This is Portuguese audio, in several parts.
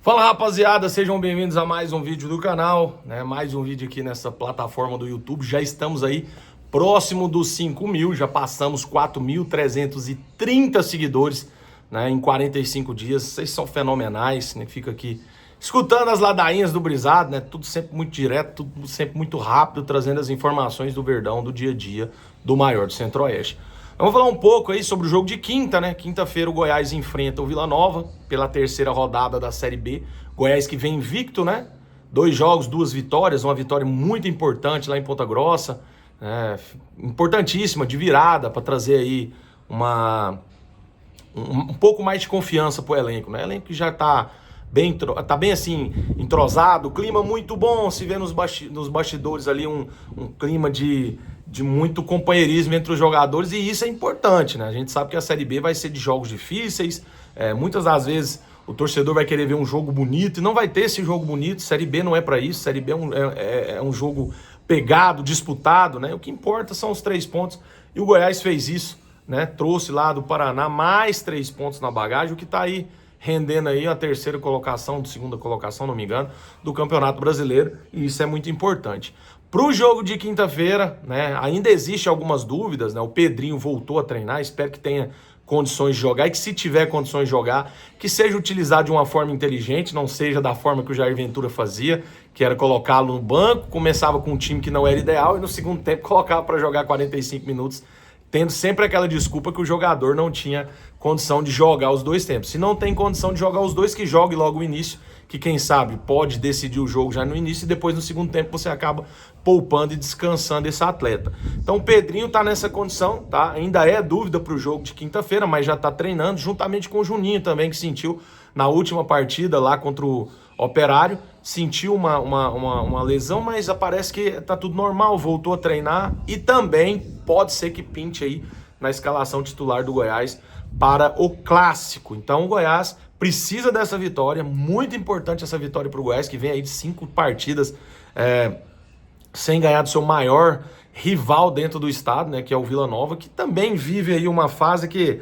Fala rapaziada, sejam bem-vindos a mais um vídeo do canal, né? Mais um vídeo aqui nessa plataforma do YouTube. Já estamos aí próximo dos 5.000, já passamos 4.330 seguidores, né, em 45 dias. Vocês são fenomenais, né? Fica aqui escutando as ladainhas do Brisado, né? Tudo sempre muito direto, tudo sempre muito rápido, trazendo as informações do Verdão, do dia a dia, do maior do Centro-Oeste. Vamos falar um pouco aí sobre o jogo de quinta, né? Quinta-feira o Goiás enfrenta o Vila Nova pela terceira rodada da Série B. Goiás que vem invicto, né? 2 jogos, 2 vitórias, uma vitória muito importante lá em Ponta Grossa, importantíssima, de virada, para trazer aí um pouco mais de confiança pro elenco, né? O elenco que já tá bem assim, entrosado, clima muito bom, se vê nos bastidores ali um clima de muito companheirismo entre os jogadores, e isso é importante, né? A gente sabe que a Série B vai ser de jogos difíceis, muitas das vezes o torcedor vai querer ver um jogo bonito e não vai ter esse jogo bonito. Série B não é para isso, Série B é um jogo pegado, disputado, né? O que importa são os 3 pontos, e o Goiás fez isso, né? Trouxe lá do Paraná mais 3 pontos na bagagem, o que tá aí rendendo aí a terceira colocação, segunda colocação, não me engano, do Campeonato Brasileiro, e isso é muito importante. Para o jogo de quinta-feira, né, ainda existe algumas dúvidas, né? O Pedrinho voltou a treinar, espero que tenha condições de jogar, e que se tiver condições de jogar, que seja utilizado de uma forma inteligente, não seja da forma que o Jair Ventura fazia, que era colocá-lo no banco, começava com um time que não era ideal e no segundo tempo colocava para jogar 45 minutos, tendo sempre aquela desculpa que o jogador não tinha condição de jogar os 2 tempos. Se não tem condição de jogar os 2, que jogue logo o início, que quem sabe pode decidir o jogo já no início, e depois no segundo tempo você acaba poupando e descansando esse atleta. Então o Pedrinho tá nessa condição, tá? Ainda é dúvida pro jogo de quinta-feira, mas já tá treinando, juntamente com o Juninho também, que sentiu na última partida lá contra o Operário, sentiu uma lesão, mas parece que tá tudo normal, voltou a treinar, e também pode ser que pinte aí na escalação titular do Goiás para o Clássico. Então o Goiás precisa dessa vitória, muito importante essa vitória para o Goiás, que vem aí de 5 partidas sem ganhar do seu maior rival dentro do estado, né, que é o Vila Nova, que também vive aí uma fase que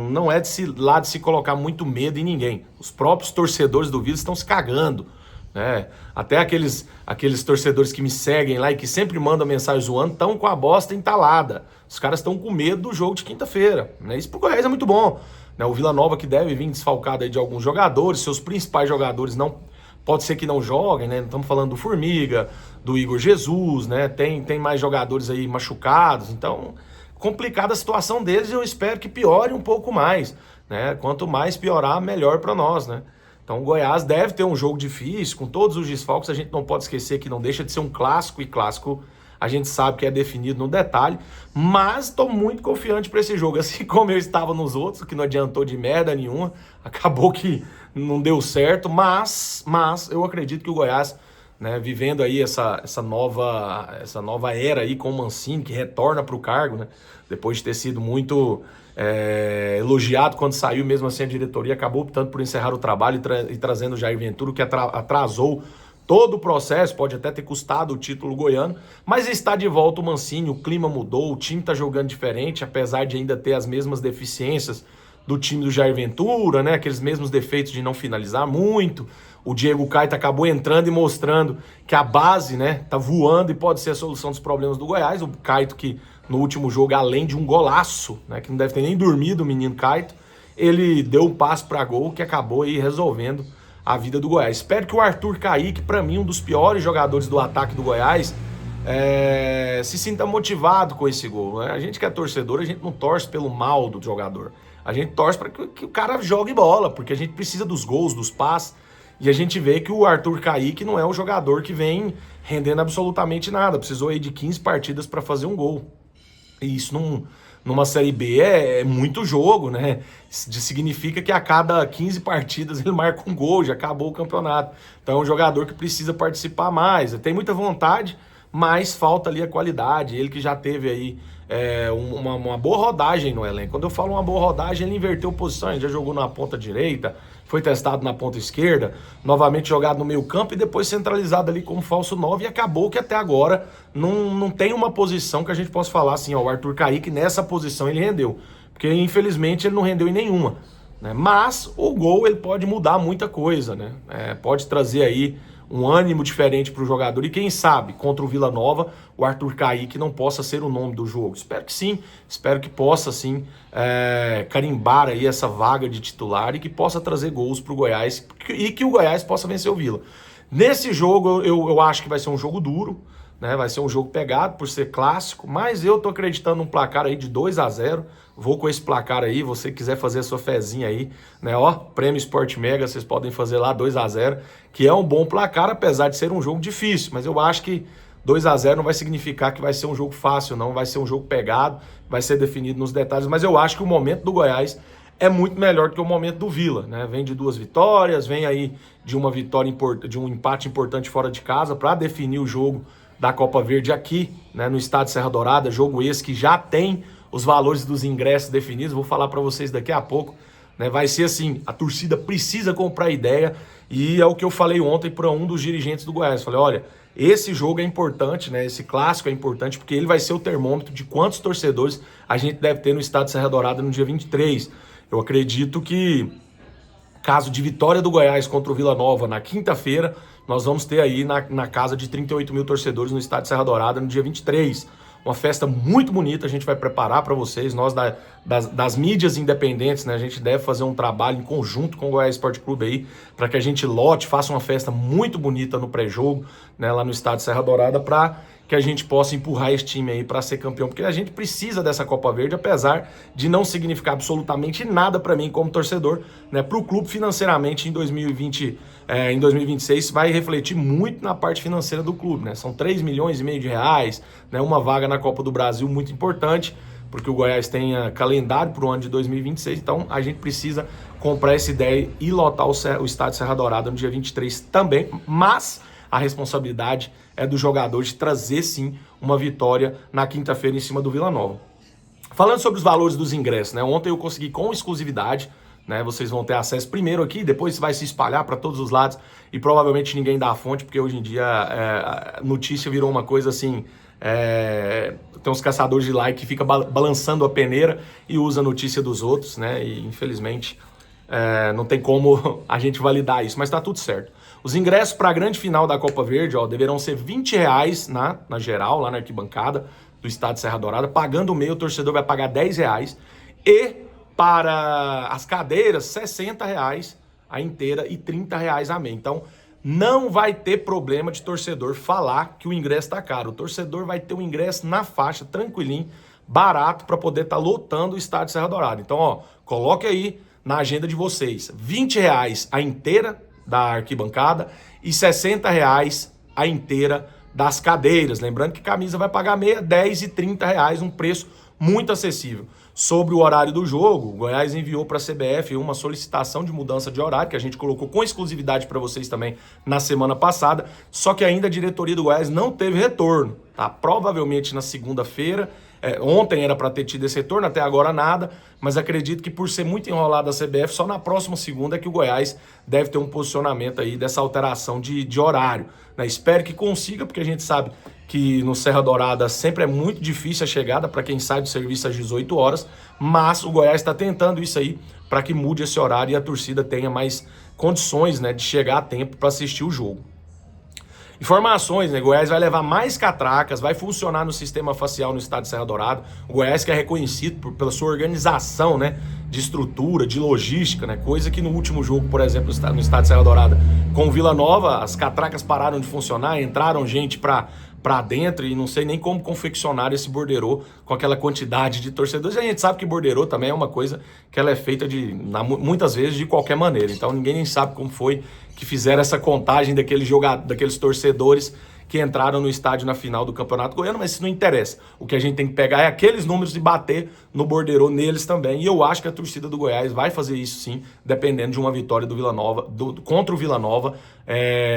não é de se colocar muito medo em ninguém. Os próprios torcedores do Vila estão se cagando, né? Até aqueles torcedores que me seguem lá e que sempre mandam mensagem zoando, estão com a bosta entalada. Os caras estão com medo do jogo de quinta-feira, né? Isso pro Goiás é muito bom, né? O Vila Nova, que deve vir desfalcado aí de alguns jogadores, seus principais jogadores não, pode ser que não joguem, né? Estamos falando do Formiga, do Igor Jesus, né? Tem mais jogadores aí machucados, então complicada a situação deles, e eu espero que piore um pouco mais, né? Quanto mais piorar, melhor para nós, né? Então o Goiás deve ter um jogo difícil, com todos os desfalques. A gente não pode esquecer que não deixa de ser um clássico, e clássico a gente sabe que é definido no detalhe, mas estou muito confiante para esse jogo, assim como eu estava nos outros, que não adiantou de merda nenhuma, acabou que não deu certo, mas eu acredito que o Goiás, né, vivendo aí essa nova era aí com o Mancini, que retorna para o cargo, né, depois de ter sido muito elogiado quando saiu, mesmo assim a diretoria acabou optando por encerrar o trabalho e trazendo o Jair Ventura, o que atrasou todo o processo, pode até ter custado o título goiano, mas está de volta o Mancini, o clima mudou, o time está jogando diferente, apesar de ainda ter as mesmas deficiências do time do Jair Ventura, né? Aqueles mesmos defeitos de não finalizar muito. O Diego Caetano acabou entrando e mostrando que a base, né, tá voando e pode ser a solução dos problemas do Goiás. O Caetano, que no último jogo, além de um golaço, né, que não deve ter nem dormido o menino Caetano, ele deu um passe para gol que acabou aí resolvendo a vida do Goiás. Espero que o Arthur Caíque, para mim um dos piores jogadores do ataque do Goiás, se sinta motivado com esse gol, né? A gente que é torcedor, a gente não torce pelo mal do jogador. A gente torce para que o cara jogue bola, porque a gente precisa dos gols, dos passes, e a gente vê que o Arthur Caíque não é um jogador que vem rendendo absolutamente nada. Precisou aí de 15 partidas para fazer um gol. E isso numa Série B é muito jogo, né? Significa que a cada 15 partidas ele marca um gol, já acabou o campeonato. Então é um jogador que precisa participar mais. Tem muita vontade, mas falta ali a qualidade. Ele que já teve aí uma boa rodagem no elenco. Quando eu falo uma boa rodagem, ele inverteu posições, já jogou na ponta direita, foi testado na ponta esquerda, novamente jogado no meio campo e depois centralizado ali como falso 9, e acabou que até agora não tem uma posição que a gente possa falar assim, ó, o Arthur Caíque nessa posição ele rendeu, porque infelizmente ele não rendeu em nenhuma. né? Mas o gol ele pode mudar muita coisa, né? Pode trazer aí um ânimo diferente para o jogador e quem sabe contra o Vila Nova o Arthur Kaique não possa ser o nome do jogo. Espero que sim, espero que possa sim carimbar aí essa vaga de titular e que possa trazer gols para o Goiás e que o Goiás possa vencer o Vila. Nesse jogo eu acho que vai ser um jogo duro, né? Vai ser um jogo pegado por ser clássico, mas eu tô acreditando num placar aí de 2-0. Vou com esse placar aí, você quiser fazer a sua fezinha aí, né? Ó, Prêmio Sport Mega, vocês podem fazer lá 2-0, que é um bom placar, apesar de ser um jogo difícil, mas eu acho que 2-0 não vai significar que vai ser um jogo fácil, não, vai ser um jogo pegado, vai ser definido nos detalhes, mas eu acho que o momento do Goiás é muito melhor do que o momento do Vila, né? Vem de 2 vitórias, vem aí de uma vitória de um empate importante fora de casa para definir o jogo da Copa Verde aqui, né, no estádio Serra Dourada, jogo esse que já tem os valores dos ingressos definidos, vou falar para vocês daqui a pouco, né? Vai ser assim, a torcida precisa comprar ideia e é o que eu falei ontem para um dos dirigentes do Goiás, falei, olha, esse jogo é importante, né? Esse clássico é importante porque ele vai ser o termômetro de quantos torcedores a gente deve ter no estádio Serra Dourada no dia 23. Eu acredito que, caso de vitória do Goiás contra o Vila Nova na quinta-feira, nós vamos ter aí na casa de 38 mil torcedores no estádio Serra Dourada no dia 23. Uma festa muito bonita, a gente vai preparar para vocês, nós das mídias independentes, né? A gente deve fazer um trabalho em conjunto com o Goiás Esporte Clube aí, para que a gente lote, faça uma festa muito bonita no pré-jogo, né? Lá no estádio Serra Dourada, para que a gente possa empurrar esse time aí para ser campeão, porque a gente precisa dessa Copa Verde, apesar de não significar absolutamente nada para mim como torcedor, né? Para o clube financeiramente em 2020, em 2026 vai refletir muito na parte financeira do clube, né? São 3,5 milhões de reais, né? Uma vaga na Copa do Brasil muito importante, porque o Goiás tem calendário para o ano de 2026, então a gente precisa comprar essa ideia e lotar o estádio Serra Dourada no dia 23 também, mas a responsabilidade é do jogador de trazer sim uma vitória na quinta-feira em cima do Vila Nova. Falando sobre os valores dos ingressos, né? Ontem eu consegui com exclusividade, né? Vocês vão ter acesso primeiro aqui, depois vai se espalhar para todos os lados e provavelmente ninguém dá a fonte, porque hoje em dia notícia virou uma coisa assim. Tem uns caçadores de like que ficam balançando a peneira e usa a notícia dos outros, né? E infelizmente não tem como a gente validar isso, mas tá tudo certo. Os ingressos para a grande final da Copa Verde, ó, deverão ser R$20 na geral, lá na arquibancada do estádio Serra Dourada. Pagando o meio, o torcedor vai pagar R$10. E para as cadeiras, R$60 a inteira e R$30 a meia. Então, não vai ter problema de torcedor falar que o ingresso está caro. O torcedor vai ter o ingresso na faixa, tranquilinho, barato, para poder estar lotando o estádio Serra Dourada. Então, ó, coloque aí na agenda de vocês, R$20 a inteira da arquibancada e R$60 a inteira das cadeiras. Lembrando que camisa vai pagar meia, R$10 e R$30, um preço muito acessível. Sobre o horário do jogo, o Goiás enviou para a CBF uma solicitação de mudança de horário, que a gente colocou com exclusividade para vocês também na semana passada, só que ainda a diretoria do Goiás não teve retorno, tá? Provavelmente na segunda-feira, ontem era para ter tido esse retorno, até agora nada, mas acredito que por ser muito enrolado a CBF, só na próxima segunda é que o Goiás deve ter um posicionamento aí dessa alteração de horário, né? Espero que consiga, porque a gente sabe que no Serra Dourada sempre é muito difícil a chegada para quem sai do serviço às 18 horas, mas o Goiás está tentando isso aí para que mude esse horário e a torcida tenha mais condições, né, de chegar a tempo para assistir o jogo. Informações, né? Goiás vai levar mais catracas, vai funcionar no sistema facial no estádio Serra Dourada. O Goiás que é reconhecido pela sua organização, né, de estrutura, de logística, né? Coisa que no último jogo, por exemplo, no estádio Serra Dourada com o Vila Nova, as catracas pararam de funcionar, entraram gente para dentro e não sei nem como confeccionar esse borderô com aquela quantidade de torcedores. E a gente sabe que borderô também é uma coisa que ela é feita muitas vezes de qualquer maneira. Então ninguém nem sabe como foi que fizeram essa contagem daqueles torcedores que entraram no estádio na final do Campeonato Goiano, mas isso não interessa. O que a gente tem que pegar é aqueles números e bater no borderô neles também. E eu acho que a torcida do Goiás vai fazer isso sim, dependendo de uma vitória do Vila Nova, contra o Vila Nova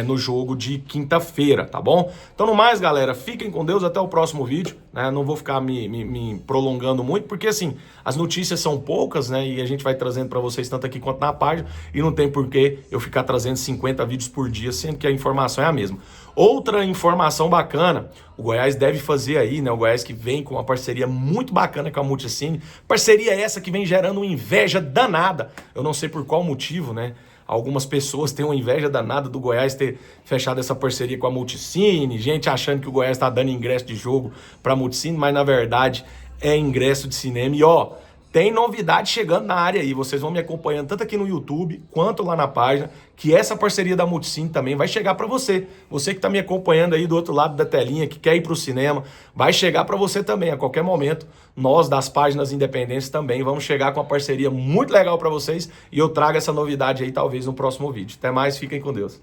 no jogo de quinta-feira, tá bom? Então, no mais, galera, fiquem com Deus, até o próximo vídeo, né? Não vou ficar me prolongando muito, porque assim, as notícias são poucas, né? E a gente vai trazendo para vocês tanto aqui quanto na página, e não tem por que eu ficar trazendo 50 vídeos por dia, sendo que a informação é a mesma. Outra informação bacana, o Goiás deve fazer aí, né? O Goiás que vem com uma parceria muito bacana com a Multicine. Parceria essa que vem gerando uma inveja danada. Eu não sei por qual motivo, né? Algumas pessoas têm uma inveja danada do Goiás ter fechado essa parceria com a Multicine. Gente achando que o Goiás está dando ingresso de jogo para a Multicine, mas na verdade é ingresso de cinema. E ó, tem novidade chegando na área aí, vocês vão me acompanhando tanto aqui no YouTube quanto lá na página, que essa parceria da Multicine também vai chegar para você. Você que está me acompanhando aí do outro lado da telinha, que quer ir para o cinema, vai chegar para você também a qualquer momento. Nós das páginas independentes também vamos chegar com uma parceria muito legal para vocês e eu trago essa novidade aí talvez no próximo vídeo. Até mais, fiquem com Deus.